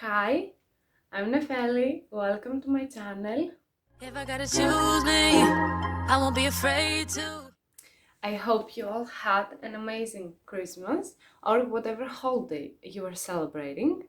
Hi, I'm Nefeli. Welcome to my channel. If I gotta choose me, I won't be afraid to. I hope you all had an amazing Christmas or whatever holiday you are celebrating.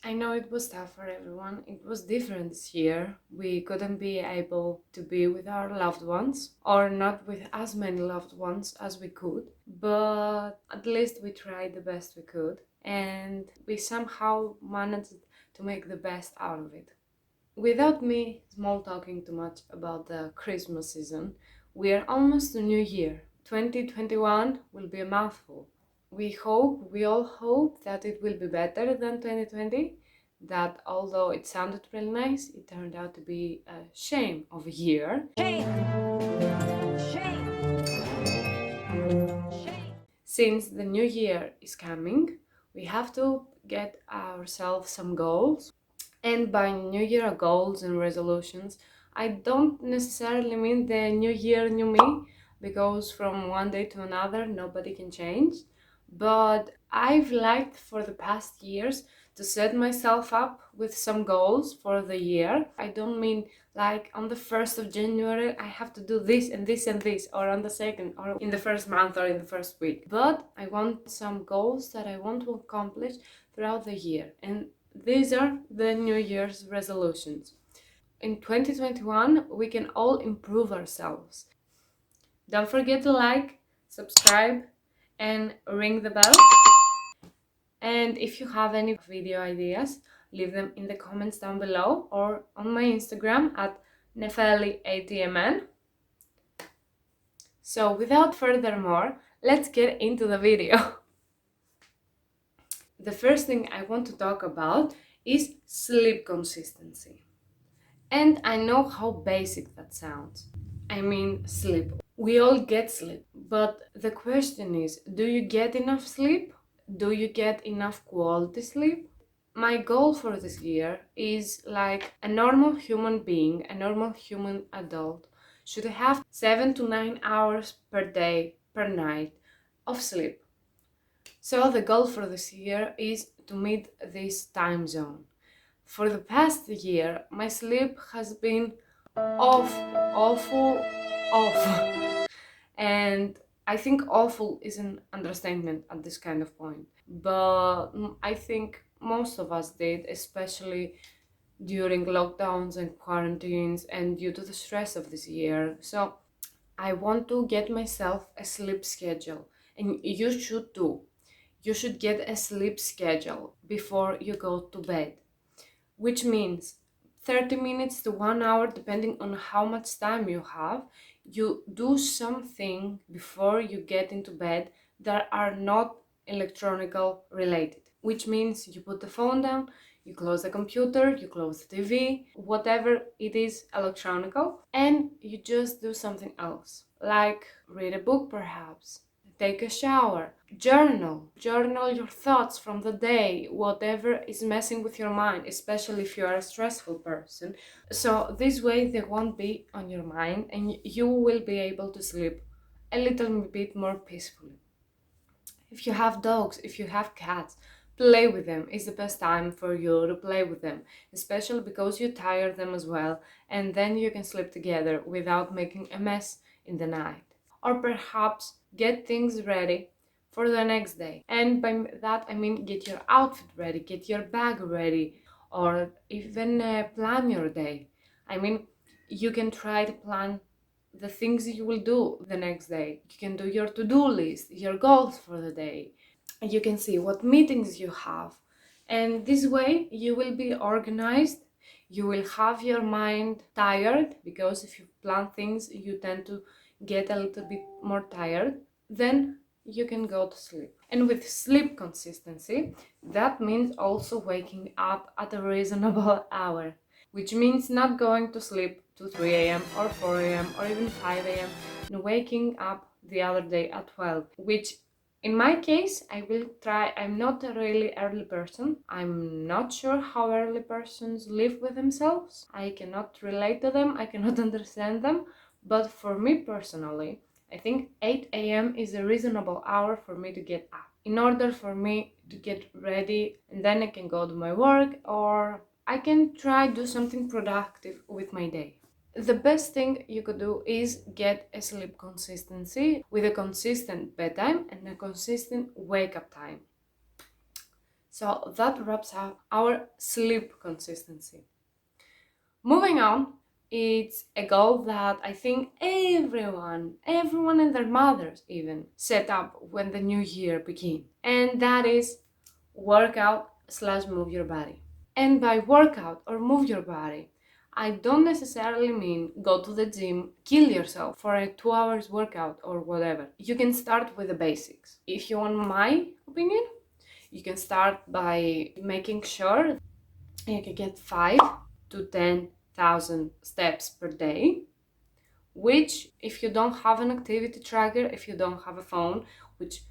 I know it was tough for everyone. It was different this year. We couldn't be able to be with our loved ones or not with as many loved ones as we could, but at least we tried the best we could and we somehow managed to make the best out of it. Without me small talking too much about the Christmas season, we are almost to New Year. 2021 will be a mouthful. We all hope that it will be better than 2020, that although it sounded really nice, it turned out to be a shame of a year. Shame, shame, shame. Since the new year is coming, we have to get ourselves some goals. And by New Year goals and resolutions, I don't necessarily mean the new year, new me, because from one day to another nobody can change. But I've liked for the past years to set myself up with some goals for the year. I don't mean like on the 1st of January I have to do this and this and this, or on the 2nd, or in the first month, or in the first week. But I want some goals that I want to accomplish throughout the year. And these are the New Year's resolutions. In 2021, we can all improve ourselves. Don't forget to like, subscribe, and ring the bell. And if you have any video ideas, leave them in the comments down below or on my Instagram at nefeli8mn. So without further more, let's get into the video. The first thing I want to talk about is sleep consistency. And I know how basic that sounds. I mean, sleep. We all get sleep, but the question is, do you get enough sleep? Do you get enough quality sleep? My goal for this year is like a normal human being, a normal human adult should have 7 to 9 hours per day, per night of sleep. So the goal for this year is to meet this time zone. For the past year, my sleep has been awful. And I think awful is an understatement at this kind of point. But I think most of us did, especially during lockdowns and quarantines and due to the stress of this year. So I want to get myself a sleep schedule, and you should too. You should get a sleep schedule before you go to bed, which means 30 minutes to 1 hour, depending on how much time you have. You do something before you get into bed that are not electronical related, which means you put the phone down, you close the computer, you close the TV, whatever it is electronical, and you just do something else, like read a book perhaps, take a shower, journal your thoughts from the day, whatever is messing with your mind, especially if you are a stressful person. So this way they won't be on your mind and you will be able to sleep a little bit more peacefully. If you have dogs, if you have cats, play with them. It's the best time for you to play with them, especially because you tire them as well, and then you can sleep together without making a mess in the night. Or perhaps get things ready for the next day. And by that I mean get your outfit ready, get your bag ready, or even plan your day. I mean, you can try to plan the things you will do the next day. You can do your to-do list, your goals for the day. You can see what meetings you have. And this way you will be organized. You will have your mind tired, because if you plan things, you tend to get a little bit more tired. Then you can go to sleep. And with sleep consistency, that means also waking up at a reasonable hour, which means not going to sleep to 3 a.m. or 4 a.m. or even 5 a.m. and waking up the other day at 12, which in my case, I will try. I'm not a really early person. I'm not sure how early persons live with themselves. I cannot relate to them. I cannot understand them. But for me personally, I think 8 a.m. is a reasonable hour for me to get up. in order for me to get ready, and then I can go to my work, or I can try do something productive with my day. The best thing you could do is get a sleep consistency with a consistent bedtime and a consistent wake up time. So that wraps up our sleep consistency. Moving on, it's a goal that I think everyone and their mothers even set up when the new year begins. And that is workout slash move your body. And by workout or move your body, I don't necessarily mean go to the gym, kill yourself for a 2 hours workout or whatever. You can start with the basics. If you want my opinion, you can start by making sure you can get 5 to 10,000 steps per day, which if you don't have an activity tracker, if you don't have a phone, which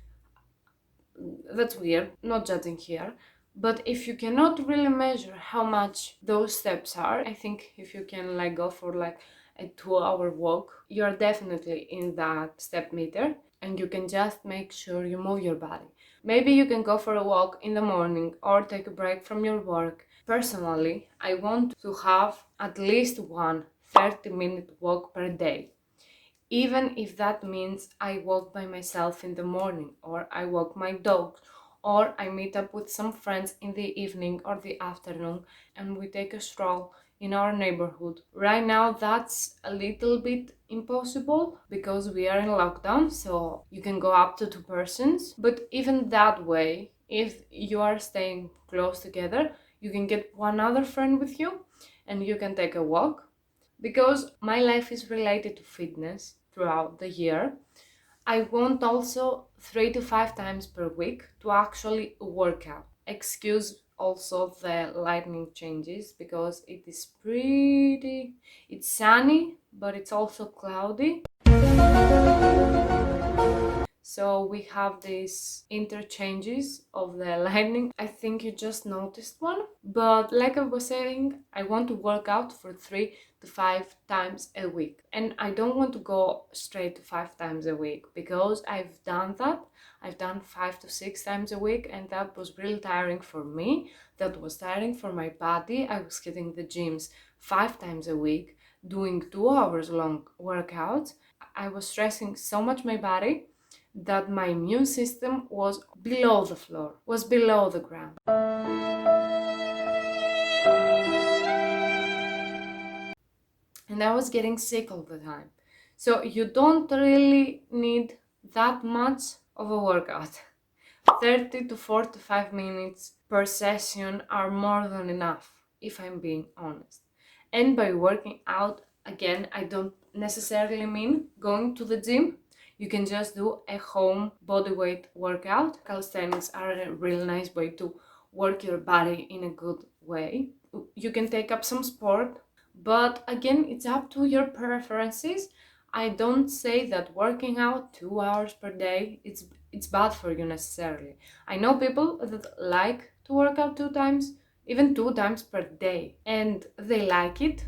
that's weird, not judging here, but if you cannot really measure how much those steps are, I think if you can like go for like a 2 hour walk, you're definitely in that step meter, and you can just make sure you move your body. Maybe you can go for a walk in the morning or take a break from your work. Personally, I want to have at least one 30-minute walk per day. Even if that means I walk by myself in the morning, or I walk my dog, or I meet up with some friends in the evening or the afternoon and we take a stroll in our neighborhood. Right now that's a little bit impossible because we are in lockdown, so you can go up to 2 persons. But even that way, if you are staying close together, you can get one other friend with you and you can take a walk. Because my life is related to fitness throughout the year, I want also 3 to 5 times per week to actually work out. Excuse also the lightning changes because it's sunny, but it's also cloudy. So we have these interchanges of the lightning. I think you just noticed one. But like I was saying, I want to work out for 3 to 5 times a week. And I don't want to go straight to 5 times a week because I've done that. I've done 5 to 6 times a week, and that was really tiring for me. That was tiring for my body. I was hitting the gyms 5 times a week, doing 2 hours long workouts. I was stressing so much my body that my immune system was below the floor, was below the ground. And I was getting sick all the time. So you don't really need that much of a workout. 30 to 45 minutes per session are more than enough, if I'm being honest. And by working out, again, I don't necessarily mean going to the gym. You can just do a home bodyweight workout. Calisthenics are a really nice way to work your body in a good way. You can take up some sport, but again, it's up to your preferences. I don't say that working out 2 hours per day it's bad for you necessarily. I know people that like to work out 2 times, even 2 times per day, and they like it.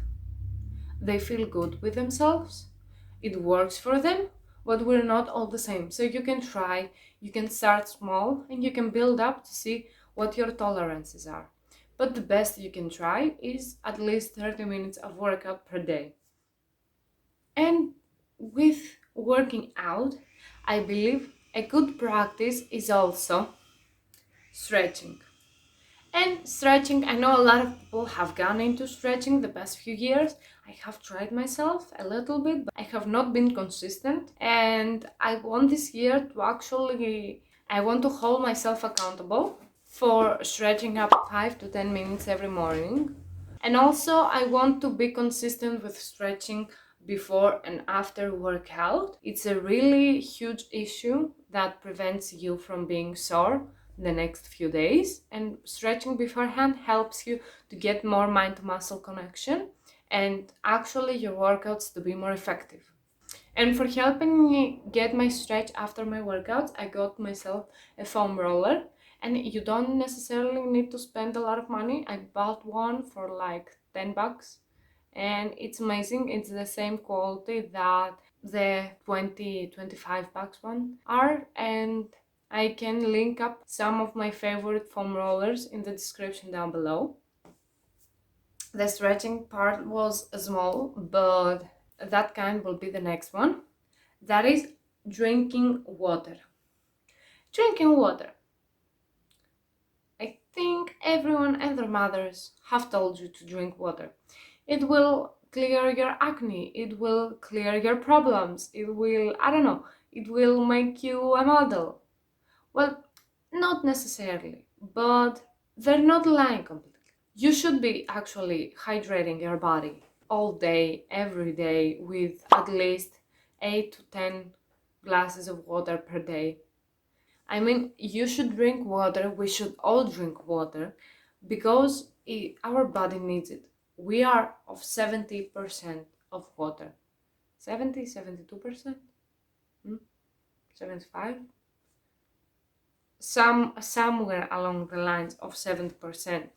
They feel good with themselves. It works for them, but we're not all the same. So you can try, you can start small, and you can build up to see what your tolerances are. But the best you can try is at least 30 minutes of workout per day. And with working out, I believe a good practice is also stretching. And stretching, I know a lot of people have gone into stretching the past few years. I have tried myself a little bit, but I have not been consistent. And I want this year to I want to hold myself accountable for stretching up 5 to 10 minutes every morning. And also, I want to be consistent with stretching before and after workout. It's a really huge issue that prevents you from being sore the next few days, and stretching beforehand helps you to get more mind to muscle connection and actually your workouts to be more effective. And for helping me get my stretch after my workouts, I got myself a foam roller, and you don't necessarily need to spend a lot of money. I bought one for like $10 and it's amazing. It's the same quality that the $20-25 one are, and I can link up some of my favorite foam rollers in the description down below. The stretching part was small, but that kind will be the next one. That is drinking water. Drinking water. I think everyone and their mothers have told you to drink water. It will clear your acne, it will clear your problems, it will, I don't know, it will make you a model. Well, not necessarily, but they're not lying completely. You should be actually hydrating your body all day, every day, with at least 8 to 10 glasses of water per day. I mean, you should drink water, we should all drink water because our body needs it. We are of 70% of water. 70, 72%? 75? Somewhere along the lines of 70%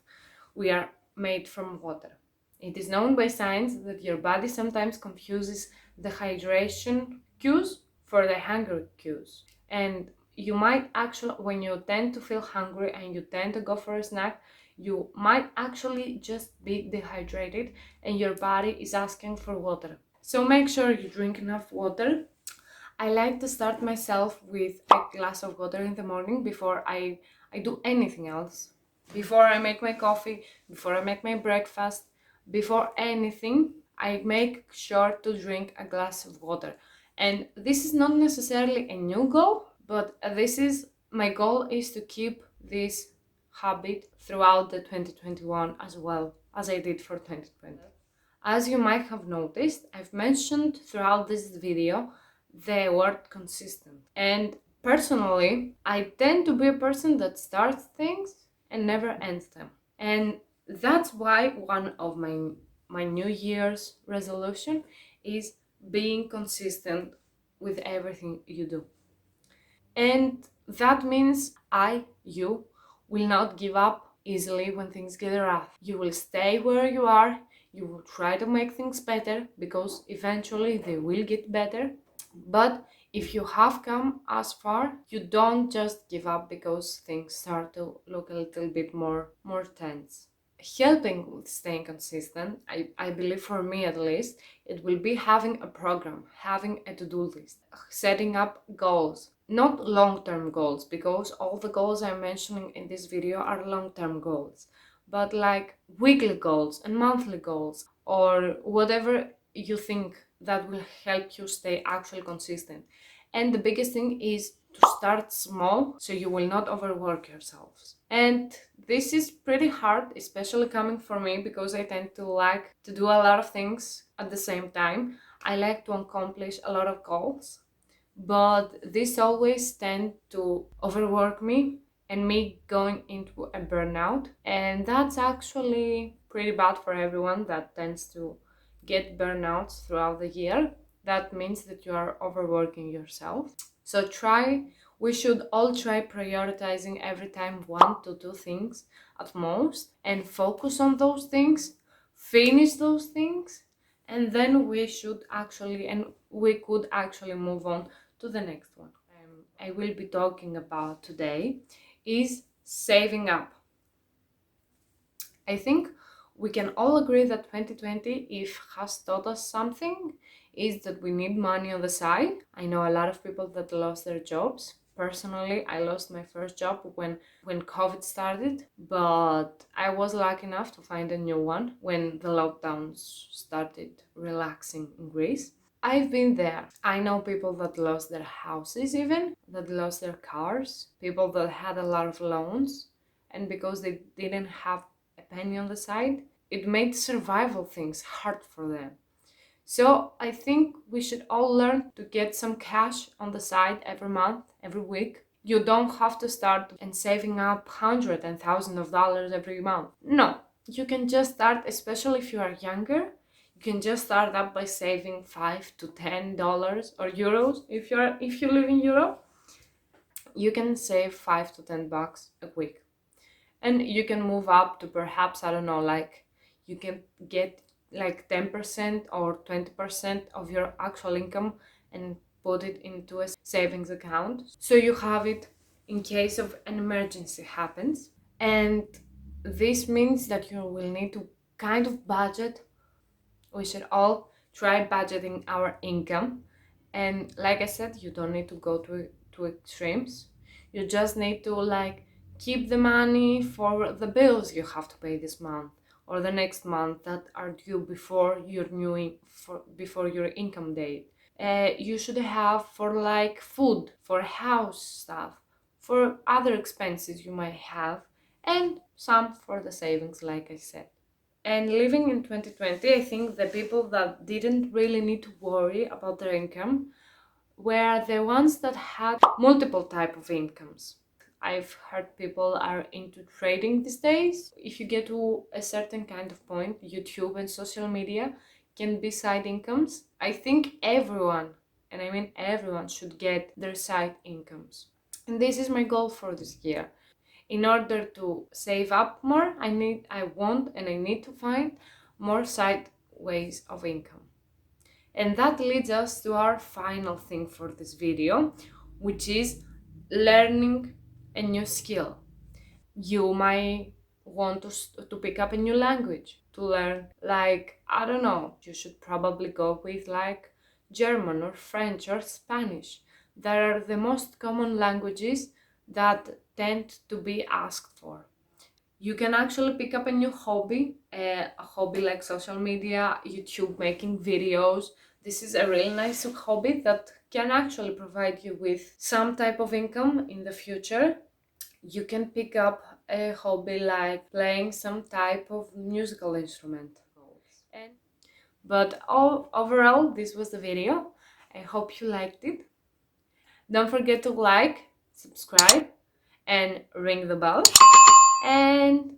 we are made from water. It is known by science that your body sometimes confuses the hydration cues for the hunger cues. And you might actually, when you tend to feel hungry and you tend to go for a snack, you might actually just be dehydrated and your body is asking for water. So make sure you drink enough water. I like to start myself with a glass of water in the morning before I do anything else. Before I make my coffee, before I make my breakfast, before anything, I make sure to drink a glass of water. And this is not necessarily a new goal, but my goal is to keep this habit throughout the 2021 as well as I did for 2020. As you might have noticed, I've mentioned throughout this video the word consistent. And personally, I tend to be a person that starts things and never ends them. And that's why one of my New Year's resolution is being consistent with everything you do. And that means you will not give up easily when things get rough. You will stay where you are, you will try to make things better because eventually they will get better. But if you have come as far, you don't just give up because things start to look a little bit more tense. Helping with staying consistent, I believe for me at least, it will be having a program, having a to-do list, setting up goals. Not long-term goals, because all the goals I'm mentioning in this video are long-term goals, but like weekly goals and monthly goals, or whatever you think that will help you stay actually consistent. And the biggest thing is to start small so you will not overwork yourselves. And this is pretty hard, especially coming from me, because I tend to like to do a lot of things at the same time. I like to accomplish a lot of goals, but this always tend to overwork me and me going into a burnout. And that's actually pretty bad for everyone that tends to get burnouts throughout the year. That means that you are overworking yourself. So we should all try prioritizing every time 1 to 2 things at most and focus on those things, finish those things, and then we could actually move on to the next one. I will be talking about today is saving up. I think we can all agree that 2020, if has taught us something, is that we need money on the side. I know a lot of people that lost their jobs. Personally, I lost my first job when COVID started, but I was lucky enough to find a new one when the lockdowns started relaxing in Greece. I've been there. I know people that lost their houses even, that lost their cars, people that had a lot of loans, and because they didn't have a penny on the side, it made survival things hard for them. So I think we should all learn to get some cash on the side every month, every week. You don't have to start and saving up hundreds and thousands of dollars every month. No, you can just start, especially if you are younger. You can just start up by saving $5 to $10 or euros. If you live in Europe, you can save $5 to $10 a week, and you can move up to perhaps, I don't know, like you can get like 10% or 20% of your actual income and put it into a savings account, so you have it in case of an emergency happens. And this means that you will need to kind of budget. We should all try budgeting our income. And like I said, you don't need to go to extremes. You just need to like keep the money for the bills you have to pay this month or the next month that are due before before your income date. You should have for like food, for house stuff, for other expenses you might have, and some for the savings, like I said. And living in 2020, I think the people that didn't really need to worry about their income were the ones that had multiple type of incomes. I've heard people are into trading these days. If you get to a certain kind of point, YouTube and social media can be side incomes. I think everyone, and I mean everyone, should get their side incomes. And this is my goal for this year. In order to save up more, I need to find more side ways of income. And that leads us to our final thing for this video, which is learning a new skill. You might want to pick up a new language, to learn, like, I don't know, you should probably go with like German or French or Spanish. That are the most common languages that tend to be asked for. You can actually pick up a new hobby, a hobby like social media, YouTube, making videos. This is a really nice hobby that can actually provide you with some type of income in the future. You can pick up a hobby like playing some type of musical instrument. But overall, this was the video. I hope you liked it. Don't forget to like, subscribe, and ring the bell. And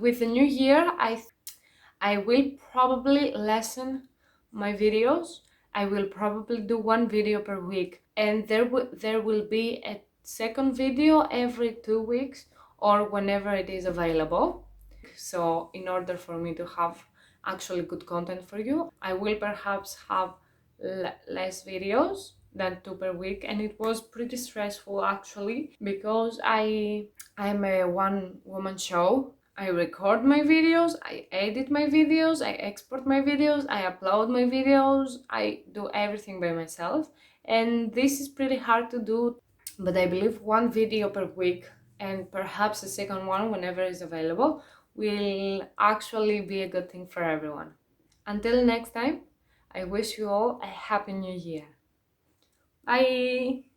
with the new year, I will probably lessen my videos. I will probably do one video per week, and there will be a second video every 2 weeks or whenever it is available. So in order for me to have actually good content for you, I will perhaps have less videos than 2 per week, and it was pretty stressful actually because I'm a one-woman show. I record my videos, I edit my videos, I export my videos, I upload my videos, I do everything by myself, and this is pretty hard to do. But I believe one video per week and perhaps a second one whenever it's available will actually be a good thing for everyone. Until next time, I wish you all a happy new year. Bye!